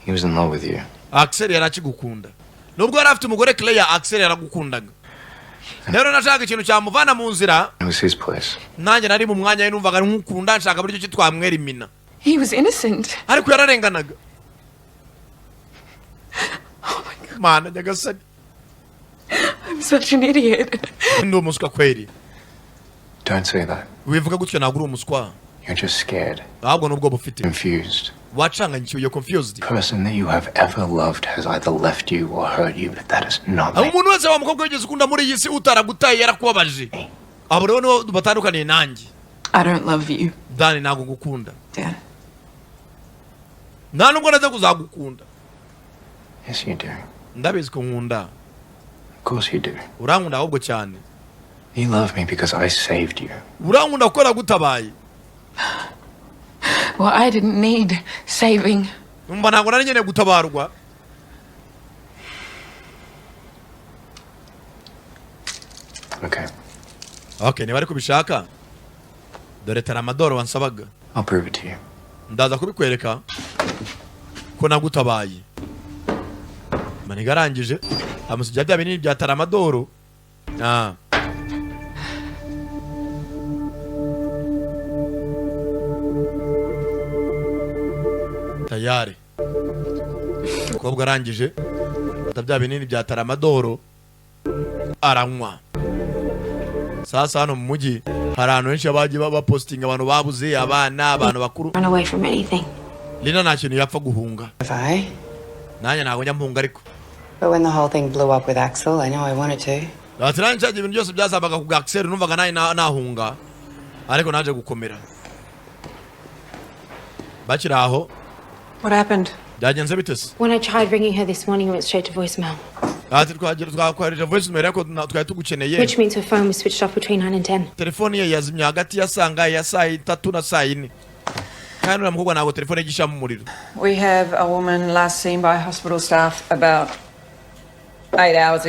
He was in love with you. Axel yarakigukunda. Nubwo yari afite umugore Claire, Axel yaragukundaga. Rero nashaka ikintu cyamuvana mu nzira. It was his place. Nanjye nari mu mwanya we numvaga nkukunda nshaka buryo cyitwamwera imina. He was innocent. Ariko yararenganaga. Oh my God. Mana nyagasani. I'm such an idiot. Ndi umuswa kweli. Don't say that. Wivuga gutyo ntabwo uri umuswa. You're just scared. Ahubwo nubwo bufite. Confused. Wacanganyikiwe, you're confused. The person that you have ever loved has either left you or hurt you, but that is not me. Umuntu wese wa mukobwa wigeze ukunda muri iyi si utaragutaye yarakubabaje. Abo rero nibo batandukaniye nanjye. I don't love you. Dani ntabwo ngukunda. Dad. Nta nubwo naza kuzagukunda. Yes, you do. Ndabizi ko nkunda. Of course you do. Urankunda ahubwo cyane. You love me because I saved you. Urankunda kuko nagutabaye. Well, I didn't need saving. Umva ntabwo nari nkeneye gutabarwa. Okay, niba ari kubishaka. Dore taramadoro wansabaga. I'll prove it to you. Ndaza kubikwereka ko nagutabaye. Maniga arangije amusujya bya binini bya taramadoro. Tayari. Umukobwa arangije bya binini bya taramadoro aranywa. Sasa hano mu mujyi hari ahantu henshi abagiye bapostinga abantu babuze abana abantu bakuru. Run away from anything. Lina nta kintu yapfa guhunga. Nanjye ntabwo njya mpunga ariko. But when the whole thing blew up with Axel, I know I wanted to. Batiranye cyaje ibintu byose byazabaga ku Axel numvaga naye nahunga. Ariko naje gukomera. Bakira aho. What happened? Byagenze bitese. When I tried ringing her this morning, it went straight to voicemail. Twakohereje voicemail ariko twari tugukeneye. Which means her phone was switched off between 9 and 10. Telefone ye yazimye hagati ya sanga ya saa 3 na saa 4. Kandi uramukobwa ntabwo telefone igishamo umuriro. We have a woman last seen by hospital staff about 8 hours ago.